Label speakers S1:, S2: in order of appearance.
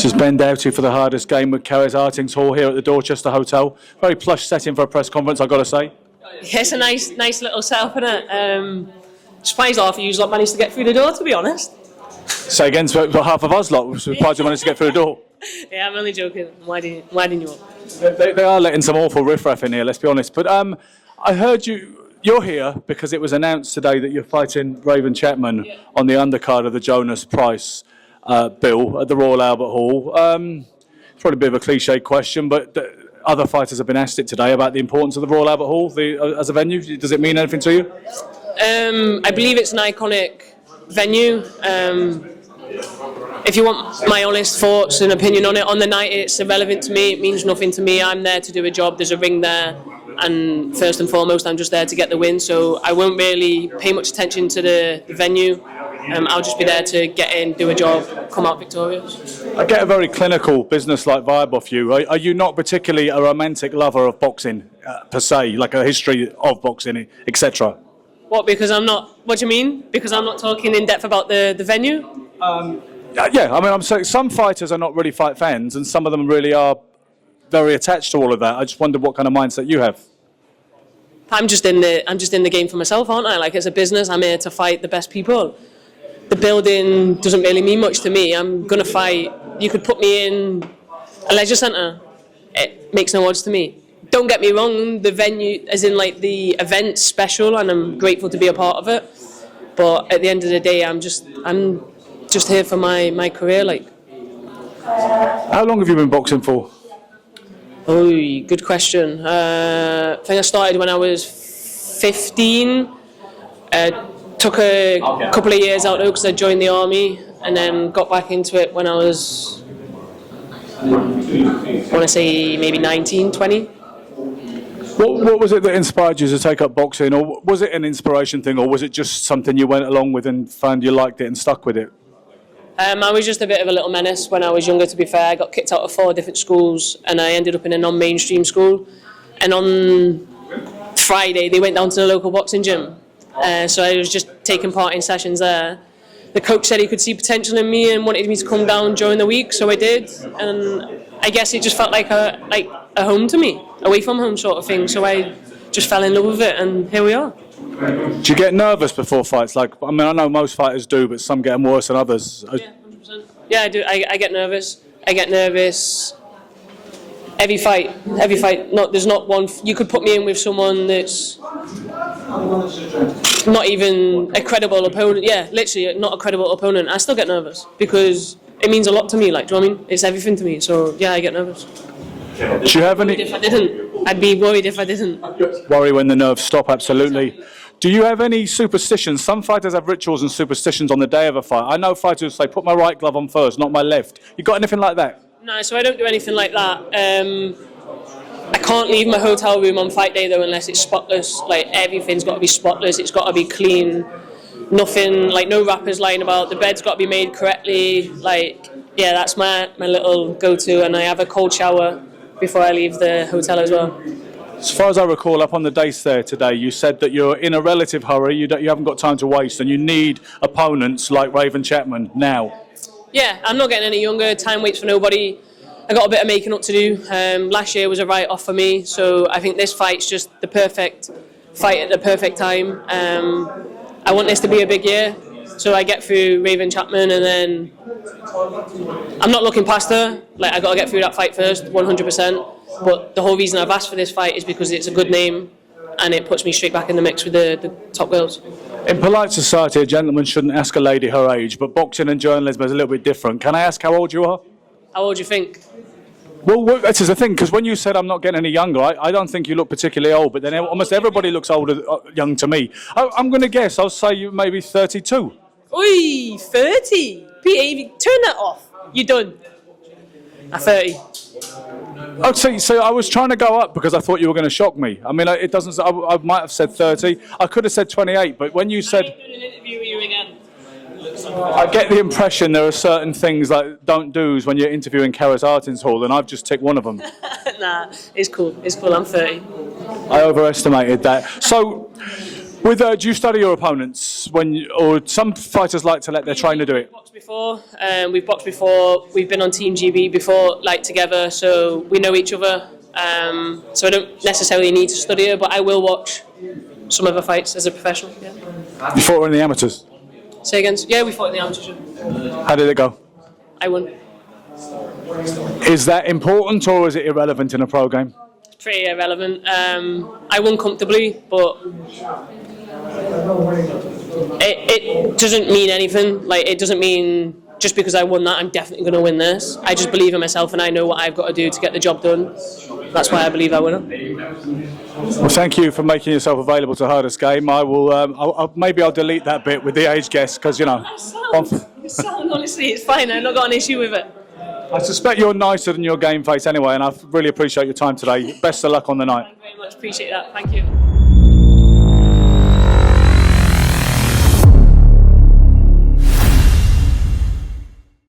S1: This is Ben Doughty for the hardest game with Karriss Artingstall here at the Dorchester Hotel. Very plush setting for a press conference, I've got to say.
S2: Yeah, it's a nice little setup, isn't it? Surprised half of you lot managed to get through the door, to be honest.
S1: Say again, so half of us lot were surprised you managed to get through the door.
S2: Yeah, I'm only joking. Why didn't you all?
S1: They are letting some awful riffraff in here, let's be honest. But I heard you're here because it was announced today that you're fighting Raven Chapman on the undercard of the Jonas Price bill at the Royal Albert Hall. It's probably a bit of a cliche question, but other fighters have been asked it today about the importance of the Royal Albert Hall as a venue. Does it mean anything to you?
S2: I believe it's an iconic venue. If you want my honest thoughts and opinion on it, on the night it's irrelevant to me, it means nothing to me. I'm there to do a job, there's a ring there, and first and foremost I'm just there to get the win, so I won't really pay much attention to the venue. I'll just be there to get in, do a job, come out victorious.
S1: I get a very clinical, business-like vibe off you. Are you not particularly a romantic lover of boxing, per se, like a history of boxing, etc.?
S2: What, because I'm not, what do you mean? Because I'm not talking in depth about the venue?
S1: Yeah, I mean, I'm saying some fighters are not really fight fans, and some of them really are very attached to all of that. I just wondered what kind of mindset you have.
S2: I'm just in the game for myself, aren't I? Like, it's a business, I'm here to fight the best people. The building doesn't really mean much to me. I'm going to fight. You could put me in a leisure centre. It makes no odds to me. Don't get me wrong, the venue, as in like the event's special, and I'm grateful to be a part of it. But at the end of the day, I'm just here for my career. Like.
S1: How long have you been boxing for?
S2: Oh, good question. I think I started when I was 15. Took a couple of years out though because I joined the army, and then got back into it when I was, I want to say maybe 19, 20.
S1: What was it that inspired you to take up boxing, or was it an inspiration thing, or was it just something you went along with and found you liked it and stuck with it?
S2: I was just a bit of a little menace when I was younger, to be fair. I got kicked out of 4 different schools and I ended up in a non-mainstream school. And on Friday, they went down to the local boxing gym. So I was just taking part in sessions there. The coach said he could see potential in me and wanted me to come down during the week, so I did. And I guess it just felt like a home to me, away from home sort of thing. So I just fell in love with it, and here we are.
S1: Do you get nervous before fights? Like, I mean, I know most fighters do, but some get them worse than others.
S2: Yeah, 100%. Yeah, I do. I get nervous. I get nervous every fight. There's not one. You could put me in with someone that's not even a credible opponent. Yeah, literally not a credible opponent. I still get nervous because it means a lot to me. Like, do you know what I mean? It's everything to me. So yeah, I get nervous.
S1: Do you have any?
S2: If I didn't, I'd be worried if I didn't.
S1: Worry when the nerves stop. Absolutely. Do you have any superstitions? Some fighters have rituals and superstitions on the day of a fight. I know fighters say, "Put my right glove on first, not my left." You got anything like that?
S2: No, so I don't do anything like that. I can't leave my hotel room on fight day though unless it's spotless. Like, everything's got to be spotless. It's got to be clean. Nothing, like, no wrappers lying about. The bed's got to be made correctly. Like, yeah, that's my little go-to. And I have a cold shower before I leave the hotel as well.
S1: As far as I recall, up on the dace there today, you said that you're in a relative hurry. You haven't got time to waste, and you need opponents like Raven Chapman now.
S2: Yeah, I'm not getting any younger. Time waits for nobody. I got a bit of making up to do. Last year was a write-off for me, so I think this fight's just the perfect fight at the perfect time. I want this to be a big year, so I get through Raven Chapman, and then I'm not looking past her. Like, I got to get through that fight first, 100%. But the whole reason I've asked for this fight is because it's a good name, and it puts me straight back in the mix with the top girls.
S1: In polite society, a gentleman shouldn't ask a lady her age, but boxing and journalism is a little bit different. Can I ask how old you are?
S2: How old do you think?
S1: Well, this is the thing, because when you said I'm not getting any younger, I don't think you look particularly old, but then almost everybody looks older, young to me. I'm going to guess, I'll say you maybe 32.
S2: Oi, 30? Peter, turn that off. You're done. I'm 30.
S1: Oh, so I was trying to go up because I thought you were going to shock me. I mean, it doesn't. I might have said 30. I could have said 28, but when you said,
S2: I'm doing an interview with you again.
S1: I get the impression there are certain things like don't do's when you're interviewing Karriss Artingstall, and I've just ticked one of them.
S2: Nah, it's cool. It's cool. I'm 30.
S1: I overestimated that. So, Do you study your opponents or some fighters like to let their trainer do it?
S2: We've boxed before. We've been on Team GB before, like together, so we know each other. So I don't necessarily need to study it, but I will watch some of the fights as a professional. Yeah.
S1: You fought in the amateurs?
S2: Say again? Yeah, we fought in the amateurs.
S1: How did it go?
S2: I won.
S1: Is that important or is it irrelevant in a pro game?
S2: It's pretty irrelevant. I won comfortably, but it doesn't mean anything. Like, it doesn't mean just because I won that, I'm definitely going to win this. I just believe in myself and I know what I've got to do to get the job done. That's why I believe I win it.
S1: Well, thank you for making yourself available to Karriss game. I will. Maybe I'll delete that bit with the age guess because you know.
S2: Honestly, it's fine. I've not got an issue with it.
S1: I suspect you're nicer than your game face anyway, and I really appreciate your time today. Best of luck on the night.
S2: Thank you very much. Appreciate that. Thank you.